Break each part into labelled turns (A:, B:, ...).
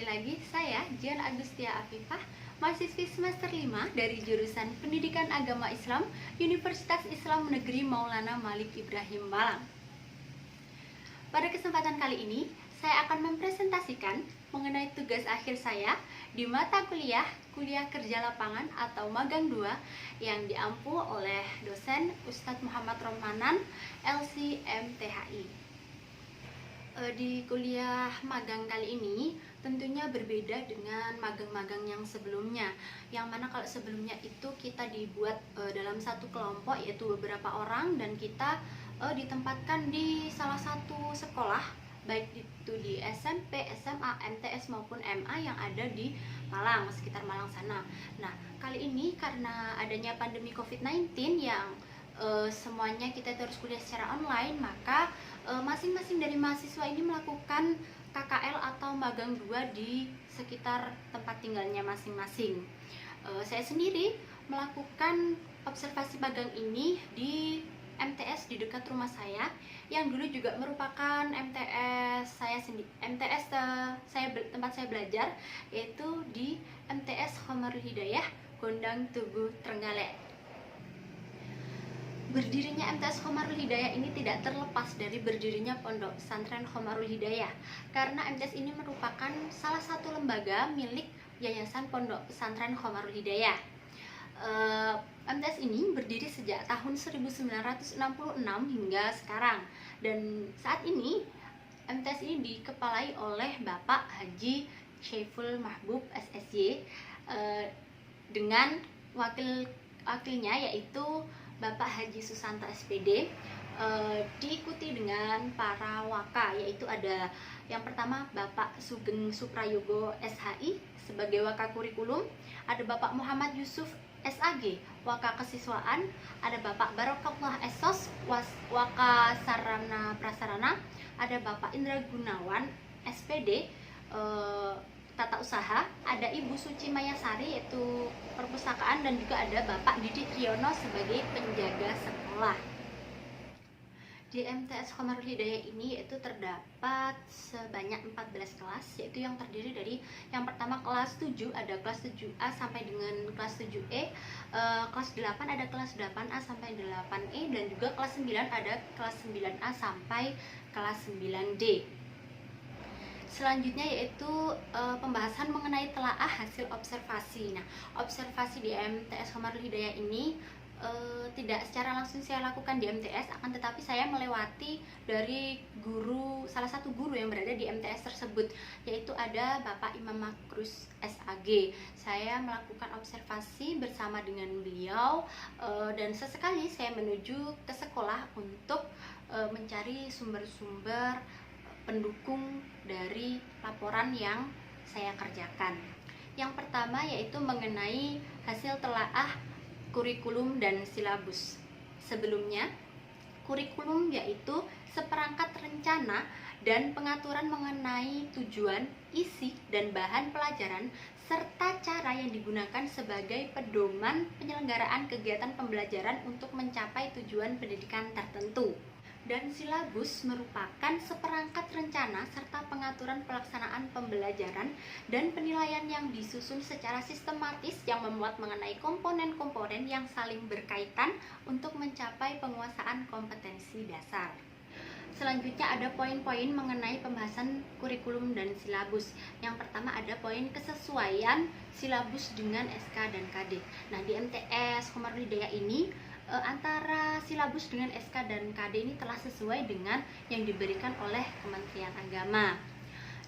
A: lagi saya Jian Agustia Afifah, mahasiswi semester 5 dari jurusan Pendidikan Agama Islam Universitas Islam Negeri Maulana Malik Ibrahim Malang. Pada kesempatan kali ini, saya akan mempresentasikan mengenai tugas akhir saya di mata kuliah kerja lapangan atau magang 2 yang diampu oleh dosen Ustadz Muhammad Romanan, LC MTHI. Di kuliah magang kali ini tentunya berbeda dengan magang-magang yang sebelumnya, yang mana kalau sebelumnya itu kita dibuat dalam satu kelompok, yaitu beberapa orang, dan kita ditempatkan di salah satu sekolah, baik itu di SMP, SMA, MTS maupun MA yang ada di Malang, sekitar Malang sana. Nah, kali ini karena adanya pandemi COVID-19 yang semuanya kita terus kuliah secara online, maka masing-masing dari mahasiswa ini melakukan KKL atau magang 2 di sekitar tempat tinggalnya masing-masing. Saya sendiri melakukan observasi magang ini di MTS di dekat rumah saya, yang dulu juga merupakan tempat saya belajar, yaitu di MTS Khomarul Hidayah, Gondang Tugu, Trenggalek. Berdirinya MTS Khomarul Hidayah ini tidak terlepas dari berdirinya Pondok Pesantren Khomarul Hidayah, karena MTS ini merupakan salah satu lembaga milik Yayasan Pondok Pesantren Khomarul Hidayah. MTS ini berdiri sejak tahun 1966 hingga sekarang, dan saat ini MTS ini dikepalai oleh Bapak Haji Syaiful Mahbub SSY dengan wakilnya yaitu Bapak Haji Susanto SPD, diikuti dengan para waka, yaitu ada yang pertama Bapak Sugeng Suprayogo SHI sebagai waka kurikulum, ada Bapak Muhammad Yusuf SAG waka kesiswaan, ada Bapak Barokallah Esos waka sarana prasarana, ada Bapak Indra Gunawan SPD tata usaha, ada Ibu Suci Mayasari yaitu perpustakaan, dan juga ada Bapak Didi Triyono sebagai penjaga sekolah. Di MTS Khomarul Hidayah ini yaitu terdapat sebanyak 14 kelas, yaitu yang terdiri dari yang pertama kelas 7, ada kelas 7A sampai dengan kelas 7E, kelas 8 ada kelas 8A sampai 8E, dan juga kelas 9 ada kelas 9A sampai kelas 9D. Selanjutnya yaitu pembahasan mengenai telaah hasil observasi. Nah, observasi di MTS Khomarul Hidayah ini tidak secara langsung saya lakukan di MTS, akan tetapi saya melewati dari salah satu guru yang berada di MTS tersebut, yaitu ada Bapak Imam Makrus SAG. Saya melakukan observasi bersama dengan beliau, dan sesekali saya menuju ke sekolah untuk mencari sumber-sumber pendukung dari laporan yang saya kerjakan. Yang pertama yaitu mengenai hasil telaah kurikulum dan silabus. Sebelumnya, kurikulum yaitu seperangkat rencana dan pengaturan mengenai tujuan, isi, dan bahan pelajaran serta cara yang digunakan sebagai pedoman penyelenggaraan kegiatan pembelajaran untuk mencapai tujuan pendidikan tertentu. Dan silabus merupakan seperangkat rencana serta pengaturan pelaksanaan pembelajaran dan penilaian yang disusun secara sistematis yang memuat mengenai komponen-komponen yang saling berkaitan untuk mencapai penguasaan kompetensi dasar. Selanjutnya ada poin-poin mengenai pembahasan kurikulum dan silabus. Yang pertama ada poin kesesuaian silabus dengan SK dan KD. Nah, di MTS Khomarul Hidayah ini antara silabus dengan SK dan KD ini telah sesuai dengan yang diberikan oleh Kementerian Agama.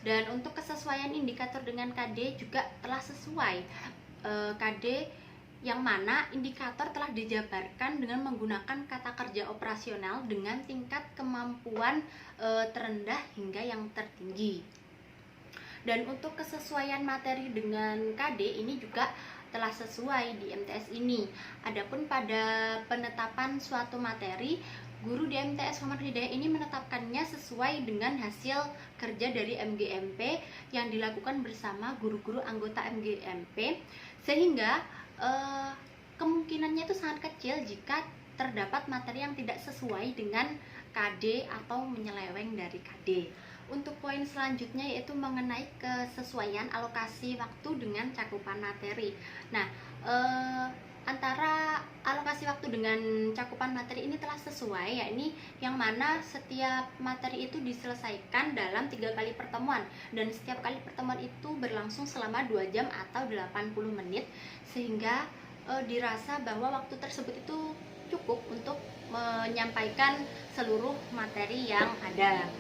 A: Dan untuk kesesuaian indikator dengan KD juga telah sesuai. KD yang mana indikator telah dijabarkan dengan menggunakan kata kerja operasional dengan tingkat kemampuan terendah hingga yang tertinggi. Dan untuk kesesuaian materi dengan KD ini juga telah sesuai di MTS ini. Adapun pada penetapan suatu materi, guru di MTS Khomarul Hidayah ini menetapkannya sesuai dengan hasil kerja dari MGMP yang dilakukan bersama guru-guru anggota MGMP, sehingga kemungkinannya itu sangat kecil jika terdapat materi yang tidak sesuai dengan KD atau menyeleweng dari KD. Untuk poin selanjutnya yaitu mengenai kesesuaian alokasi waktu dengan cakupan materi. Nah, antara alokasi waktu dengan cakupan materi ini telah sesuai, yakni yang mana setiap materi itu diselesaikan dalam 3 kali pertemuan, dan setiap kali pertemuan itu berlangsung selama 2 jam atau 80 menit, sehingga dirasa bahwa waktu tersebut itu cukup untuk menyampaikan seluruh materi yang ada.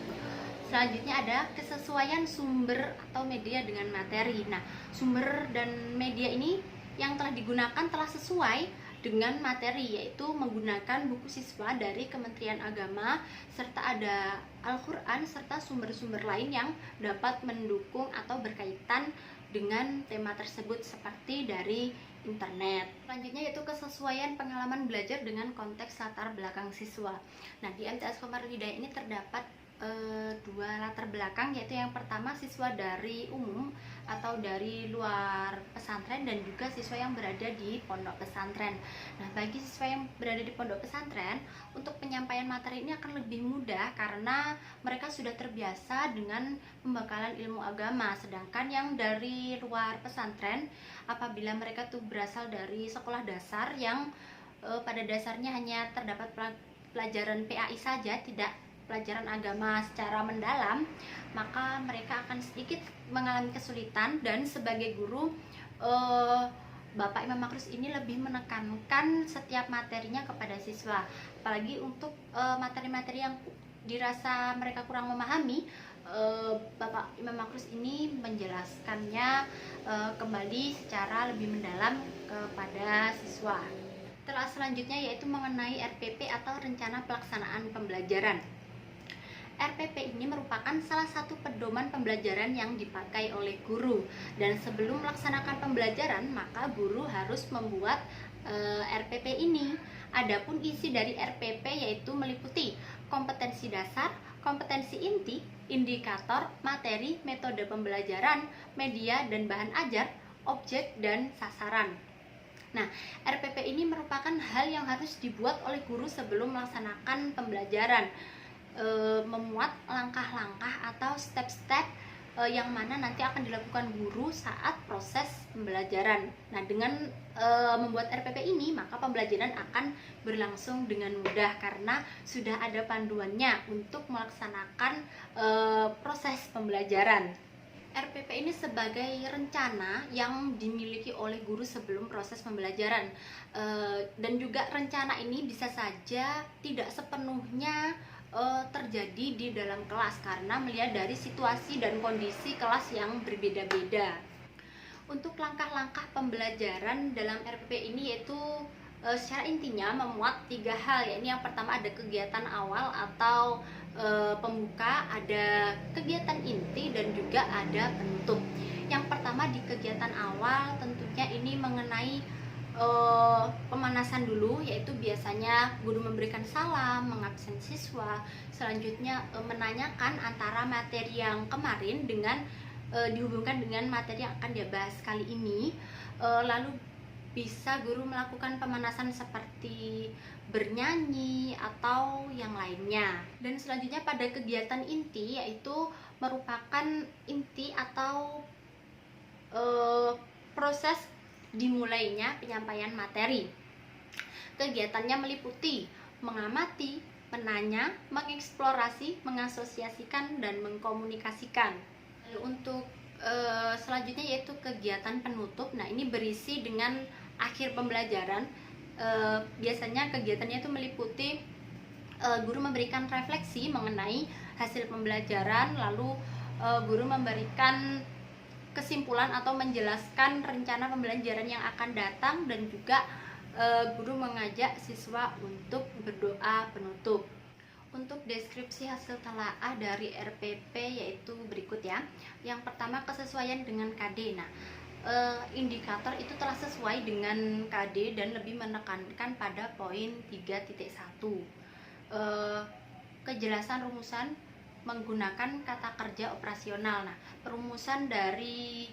A: Selanjutnya ada kesesuaian sumber atau media dengan materi. Nah, sumber dan media ini yang telah digunakan telah sesuai dengan materi, yaitu menggunakan buku siswa dari Kementerian Agama, serta ada Al-Quran, serta sumber-sumber lain yang dapat mendukung atau berkaitan dengan tema tersebut seperti dari internet. Selanjutnya yaitu kesesuaian pengalaman belajar dengan konteks latar belakang siswa. Nah, di MTS Khomarul Hidayah ini terdapat 2 latar belakang, yaitu yang pertama siswa dari umum atau dari luar pesantren, dan juga siswa yang berada di pondok pesantren. Nah, bagi siswa yang berada di pondok pesantren, untuk penyampaian materi ini akan lebih mudah karena mereka sudah terbiasa dengan pembekalan ilmu agama. Sedangkan yang dari luar pesantren, apabila mereka tuh berasal dari sekolah dasar yang pada dasarnya hanya terdapat pelajaran PAI saja, tidak pelajaran agama secara mendalam, maka mereka akan sedikit mengalami kesulitan. Dan sebagai guru, Bapak Imam Makrus ini lebih menekankan setiap materinya kepada siswa, apalagi untuk materi-materi yang dirasa mereka kurang memahami, Bapak Imam Makrus ini menjelaskannya kembali secara lebih mendalam kepada siswa. Telah selanjutnya yaitu mengenai RPP atau rencana pelaksanaan pembelajaran. RPP ini merupakan salah satu pedoman pembelajaran yang dipakai oleh guru, dan sebelum melaksanakan pembelajaran maka guru harus membuat RPP ini. Adapun isi dari RPP yaitu meliputi kompetensi dasar, kompetensi inti, indikator, materi, metode pembelajaran, media dan bahan ajar, objek dan sasaran. Nah, RPP ini merupakan hal yang harus dibuat oleh guru sebelum melaksanakan pembelajaran. Memuat langkah-langkah atau step-step yang mana nanti akan dilakukan guru saat proses pembelajaran. Nah, dengan membuat RPP ini, maka pembelajaran akan berlangsung dengan mudah karena sudah ada panduannya untuk melaksanakan proses pembelajaran. RPP ini sebagai rencana yang dimiliki oleh guru sebelum proses pembelajaran, dan juga rencana ini bisa saja tidak sepenuhnya terjadi di dalam kelas karena melihat dari situasi dan kondisi kelas yang berbeda-beda. Untuk langkah-langkah pembelajaran dalam RPP ini yaitu secara intinya memuat 3 hal, yakni yang pertama ada kegiatan awal atau pembuka, ada kegiatan inti, dan juga ada penutup. Yang pertama di kegiatan awal tentunya ini mengenai pemanasan dulu, yaitu biasanya guru memberikan salam, mengabsen siswa, selanjutnya menanyakan antara materi yang kemarin dengan dihubungkan dengan materi yang akan dia bahas kali ini. Lalu bisa guru melakukan pemanasan seperti bernyanyi atau yang lainnya. Dan selanjutnya pada kegiatan inti, yaitu merupakan inti atau proses dimulainya penyampaian materi. Kegiatannya meliputi mengamati, menanya, mengeksplorasi, mengasosiasikan, dan mengkomunikasikan. Lalu untuk selanjutnya yaitu kegiatan penutup. Nah, ini berisi dengan akhir pembelajaran. Biasanya kegiatannya itu meliputi guru memberikan refleksi mengenai hasil pembelajaran, lalu guru memberikan kesimpulan atau menjelaskan rencana pembelajaran yang akan datang, dan juga guru mengajak siswa untuk berdoa penutup. Untuk deskripsi hasil telaah dari RPP yaitu berikut ya. Yang pertama, kesesuaian dengan KD. Nah, indikator itu telah sesuai dengan KD dan lebih menekankan pada poin 3.1. Kejelasan rumusan menggunakan kata kerja operasional. Nah, perumusan dari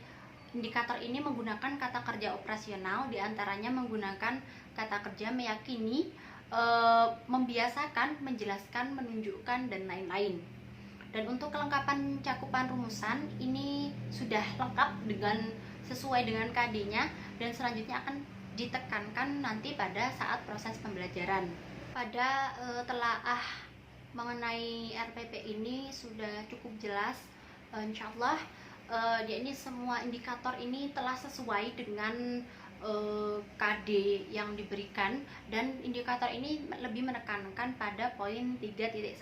A: indikator ini menggunakan kata kerja operasional, diantaranya menggunakan kata kerja meyakini, membiasakan, menjelaskan, menunjukkan, dan lain-lain. Dan untuk kelengkapan cakupan rumusan ini sudah lengkap sesuai dengan KD-nya, dan selanjutnya akan ditekankan nanti pada saat proses pembelajaran. Pada telaah mengenai RPP ini sudah cukup jelas, insyaallah ini semua indikator ini telah sesuai dengan KD yang diberikan, dan indikator ini lebih menekankan pada poin 3.1.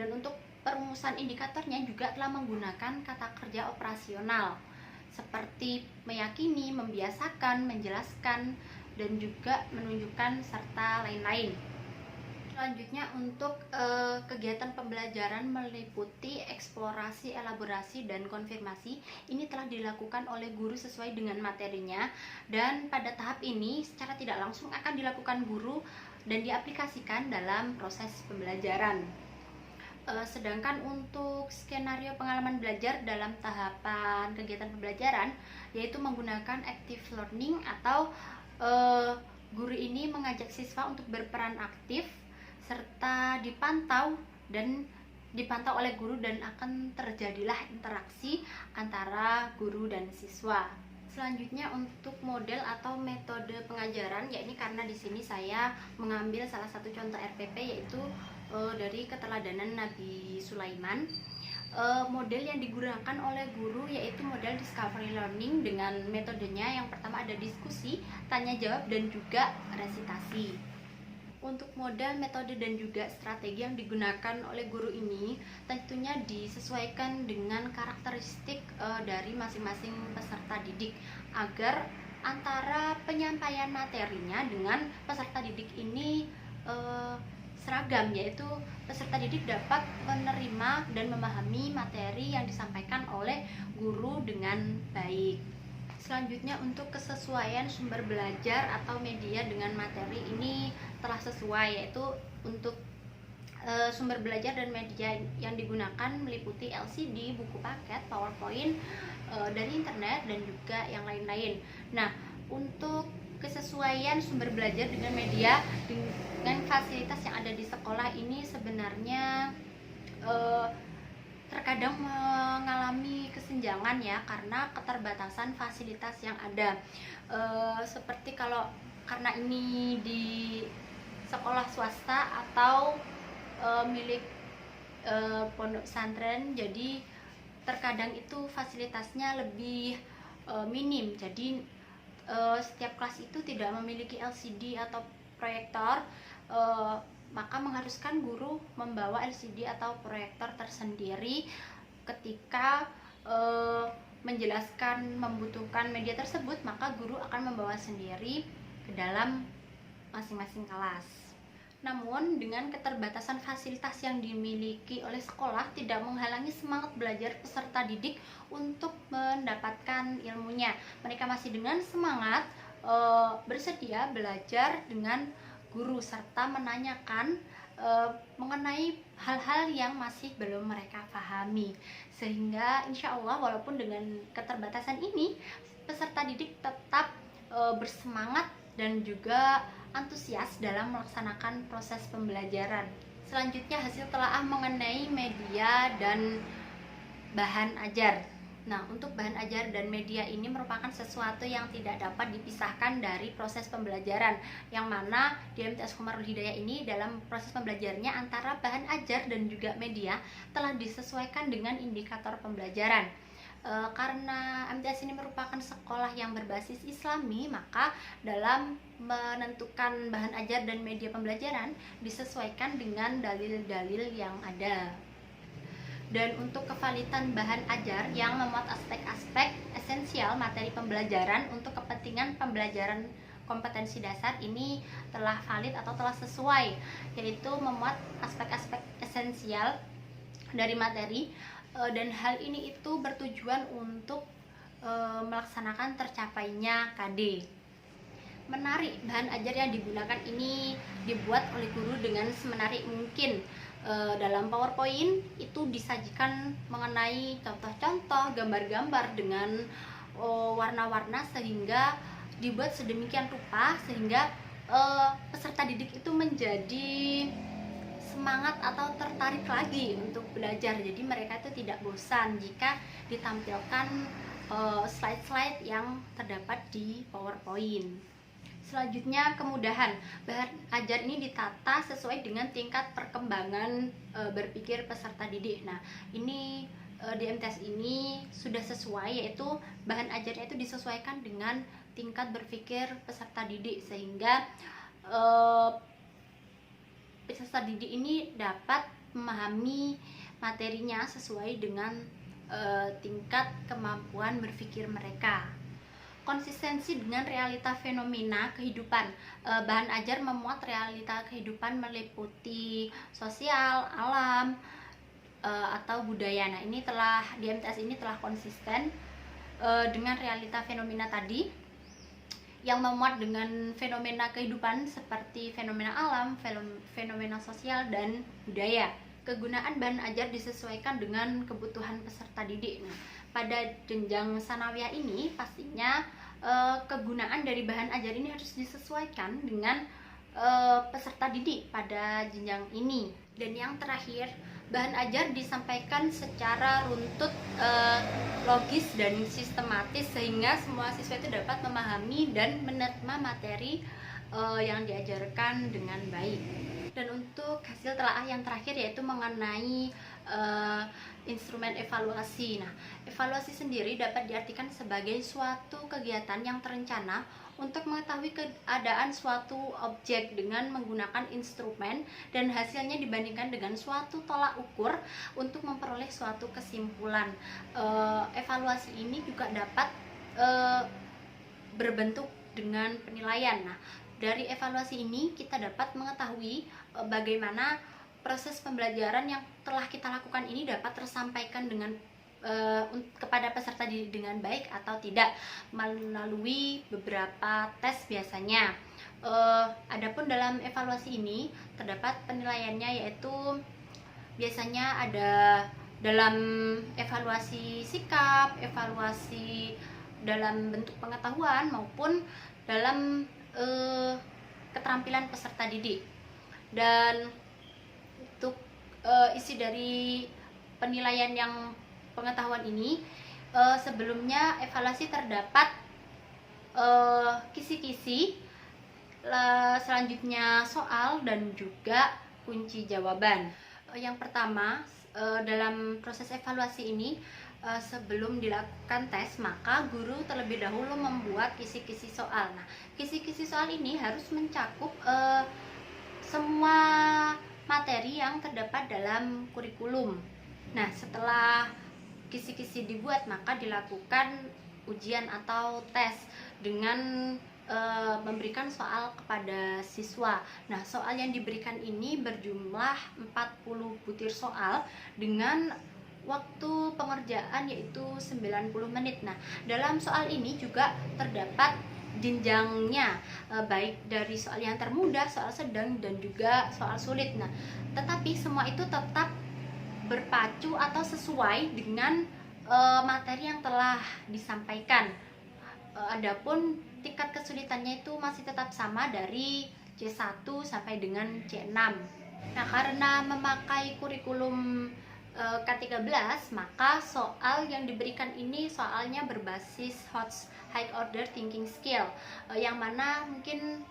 A: Dan untuk perumusan indikatornya juga telah menggunakan kata kerja operasional seperti meyakini, membiasakan, menjelaskan, dan juga menunjukkan serta lain-lain. Selanjutnya untuk kegiatan pembelajaran meliputi eksplorasi, elaborasi, dan konfirmasi. Ini telah dilakukan oleh guru sesuai dengan materinya, dan pada tahap ini secara tidak langsung akan dilakukan guru dan diaplikasikan dalam proses pembelajaran. Sedangkan untuk skenario pengalaman belajar dalam tahapan kegiatan pembelajaran, yaitu menggunakan active learning atau guru ini mengajak siswa untuk berperan aktif serta dipantau oleh guru, dan akan terjadilah interaksi antara guru dan siswa. Selanjutnya untuk model atau metode pengajaran, yakni karena di sini saya mengambil salah satu contoh RPP yaitu dari keteladanan Nabi Sulaiman. Model yang digunakan oleh guru yaitu model discovery learning dengan metodenya yang pertama ada diskusi, tanya jawab, dan juga resitasi. Untuk model, metode, dan juga strategi yang digunakan oleh guru ini tentunya disesuaikan dengan karakteristik dari masing-masing peserta didik, agar antara penyampaian materinya dengan peserta didik ini seragam, yaitu peserta didik dapat menerima dan memahami materi yang disampaikan oleh guru dengan baik. Selanjutnya untuk kesesuaian sumber belajar atau media dengan materi ini telah sesuai, yaitu untuk sumber belajar dan media yang digunakan meliputi LCD, buku paket, PowerPoint dari internet, dan juga yang lain-lain. Nah, untuk kesesuaian sumber belajar dengan media dengan fasilitas yang ada di sekolah ini sebenarnya terkadang mengalami kesenjangan ya, karena keterbatasan fasilitas yang ada. Seperti karena ini di sekolah swasta atau milik pondok pesantren, jadi terkadang itu fasilitasnya lebih minim. Jadi setiap kelas itu tidak memiliki LCD atau proyektor, maka mengharuskan guru membawa LCD atau proyektor tersendiri ketika menjelaskan membutuhkan media tersebut, maka guru akan membawa sendiri ke dalam masing-masing kelas. Namun dengan keterbatasan fasilitas yang dimiliki oleh sekolah tidak menghalangi semangat belajar peserta didik untuk mendapatkan ilmunya. Mereka masih dengan semangat bersedia belajar dengan guru serta menanyakan mengenai hal-hal yang masih belum mereka pahami, sehingga insya Allah walaupun dengan keterbatasan ini peserta didik tetap bersemangat dan juga antusias dalam melaksanakan proses pembelajaran. Selanjutnya hasil telaah mengenai media dan bahan ajar. Nah, untuk bahan ajar dan media ini merupakan sesuatu yang tidak dapat dipisahkan dari proses pembelajaran, yang mana di MTS Khomarul Hidayah ini dalam proses pembelajarannya antara bahan ajar dan juga media telah disesuaikan dengan indikator pembelajaran. Karena MTS ini merupakan sekolah yang berbasis Islami, maka dalam menentukan bahan ajar dan media pembelajaran disesuaikan dengan dalil-dalil yang ada. Dan untuk kevalitan bahan ajar yang memuat aspek-aspek esensial materi pembelajaran untuk kepentingan pembelajaran kompetensi dasar ini telah valid atau telah sesuai, yaitu memuat aspek-aspek esensial dari materi, dan hal ini itu bertujuan untuk melaksanakan tercapainya KD. Menarik, bahan ajar yang digunakan ini dibuat oleh guru dengan semenarik mungkin. Dalam PowerPoint itu disajikan mengenai contoh-contoh, gambar-gambar dengan warna-warna, sehingga dibuat sedemikian rupa sehingga peserta didik itu menjadi semangat atau tertarik lagi untuk belajar. Jadi mereka itu tidak bosan jika ditampilkan slide-slide yang terdapat di PowerPoint. Selanjutnya, kemudahan. Bahan ajar ini ditata sesuai dengan tingkat perkembangan berpikir peserta didik. Nah, ini di MTS ini sudah sesuai, yaitu bahan ajarnya itu disesuaikan dengan tingkat berpikir peserta didik, sehingga peserta didik ini dapat memahami materinya sesuai dengan tingkat kemampuan berpikir mereka. Konsistensi dengan realita fenomena kehidupan. Bahan ajar memuat realita kehidupan meliputi sosial, alam, atau budaya. Nah, ini di MTS ini telah konsisten dengan realita fenomena tadi, yang memuat dengan fenomena kehidupan seperti fenomena alam, fenomena sosial, dan budaya. Kegunaan bahan ajar disesuaikan dengan kebutuhan peserta didik. Nah, pada jenjang sanawiyah ini pastinya kegunaan dari bahan ajar ini harus disesuaikan dengan peserta didik pada jenjang ini. Dan yang terakhir, bahan ajar disampaikan secara runtut, logis, dan sistematis, sehingga semua siswa itu dapat memahami dan menerima materi yang diajarkan dengan baik. Dan untuk hasil telaah yang terakhir, yaitu mengenai instrumen evaluasi. Nah, evaluasi sendiri dapat diartikan sebagai suatu kegiatan yang terencana untuk mengetahui keadaan suatu objek dengan menggunakan instrumen dan hasilnya dibandingkan dengan suatu tolak ukur untuk memperoleh suatu kesimpulan. Evaluasi ini juga dapat berbentuk dengan penilaian. Nah, dari evaluasi ini kita dapat mengetahui bagaimana proses pembelajaran yang telah kita lakukan ini dapat tersampaikan dengan kepada peserta didik dengan baik atau tidak, melalui beberapa tes biasanya. Adapun dalam evaluasi ini terdapat penilaiannya, yaitu biasanya ada dalam evaluasi sikap, evaluasi dalam bentuk pengetahuan, maupun dalam keterampilan peserta didik. Dan untuk isi dari penilaian yang pengetahuan ini, sebelumnya evaluasi terdapat kisi-kisi, selanjutnya soal, dan juga kunci jawaban. Yang pertama, dalam proses evaluasi ini, sebelum dilakukan tes, maka guru terlebih dahulu membuat kisi-kisi soal. Nah, kisi-kisi soal ini harus mencakup semua materi yang terdapat dalam kurikulum. Nah, setelah kisi-kisi dibuat, maka dilakukan ujian atau tes dengan memberikan soal kepada siswa. Nah, soal yang diberikan ini berjumlah 40 butir soal dengan waktu pengerjaan yaitu 90 menit. Nah, dalam soal ini juga terdapat jenjangnya, baik dari soal yang termudah, soal sedang, dan juga soal sulit. Nah, tetapi semua itu tetap berpacu atau sesuai dengan materi yang telah disampaikan. Adapun tingkat kesulitannya itu masih tetap sama dari C1 sampai dengan C6. Nah, karena memakai kurikulum K13, maka soal yang diberikan ini soalnya berbasis high order thinking skill, yang mana mungkin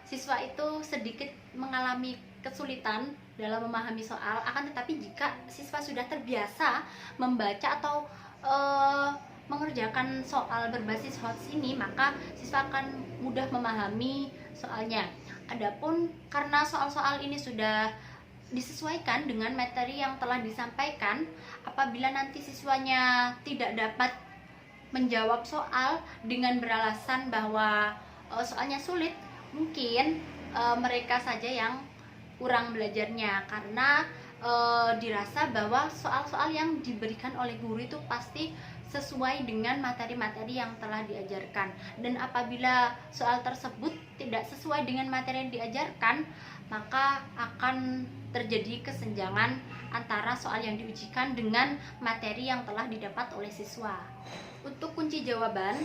A: siswa itu sedikit mengalami kesulitan dalam memahami soal. Akan tetapi jika siswa sudah terbiasa membaca atau mengerjakan soal berbasis HOTS ini, maka siswa akan mudah memahami soalnya. Adapun karena soal-soal ini sudah disesuaikan dengan materi yang telah disampaikan, apabila nanti siswanya tidak dapat menjawab soal dengan beralasan bahwa soalnya sulit, mungkin mereka saja yang kurang belajarnya, karena dirasa bahwa soal-soal yang diberikan oleh guru itu pasti sesuai dengan materi-materi yang telah diajarkan. Dan apabila soal tersebut tidak sesuai dengan materi yang diajarkan, maka akan terjadi kesenjangan antara soal yang diujikan dengan materi yang telah didapat oleh siswa. Untuk kunci jawaban,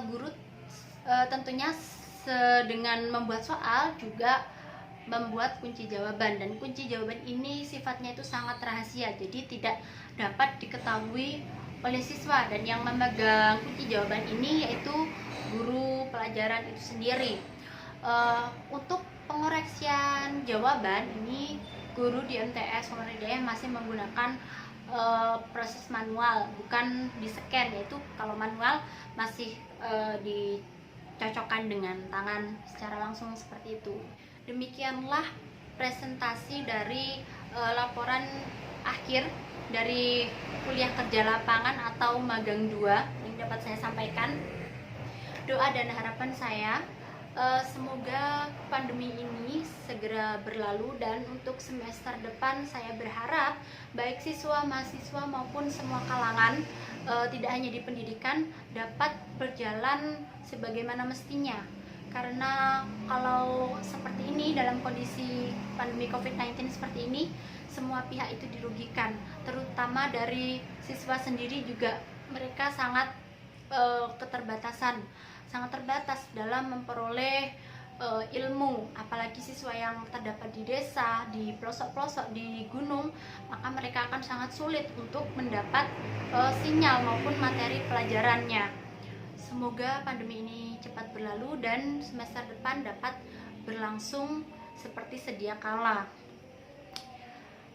A: guru tentunya dengan membuat soal juga membuat kunci jawaban, dan kunci jawaban ini sifatnya itu sangat rahasia, jadi tidak dapat diketahui oleh siswa, dan yang memegang kunci jawaban ini yaitu guru pelajaran itu sendiri. Untuk pengoreksian jawaban ini guru di MTS Homarul Hidayah masih menggunakan proses manual, bukan di scan, yaitu kalau manual masih dicocokkan dengan tangan secara langsung seperti itu. Demikianlah presentasi dari laporan akhir dari kuliah kerja lapangan atau magang 2 yang dapat saya sampaikan. Doa dan harapan saya semoga pandemi ini segera berlalu, dan untuk semester depan saya berharap baik siswa, mahasiswa maupun semua kalangan tidak hanya di pendidikan dapat berjalan sebagaimana mestinya. Karena kalau seperti ini, dalam kondisi pandemi COVID-19 seperti ini, semua pihak itu dirugikan, terutama dari siswa sendiri juga. Mereka sangat sangat terbatas dalam memperoleh ilmu, apalagi siswa yang terdapat di desa, di pelosok-pelosok, di gunung, maka mereka akan sangat sulit untuk mendapat sinyal maupun materi pelajarannya. Semoga pandemi ini cepat berlalu dan semester depan dapat berlangsung seperti sedia kala.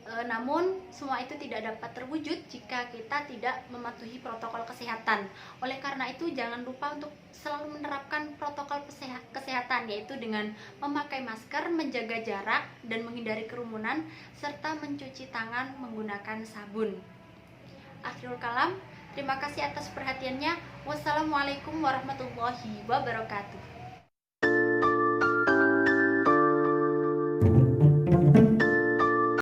A: Namun semua itu tidak dapat terwujud jika kita tidak mematuhi protokol kesehatan. Oleh karena itu jangan lupa untuk selalu menerapkan protokol kesehatan, yaitu dengan memakai masker, menjaga jarak dan menghindari kerumunan, serta mencuci tangan menggunakan sabun. Akhirul kalam, terima kasih atas perhatiannya. Wassalamualaikum warahmatullahi wabarakatuh.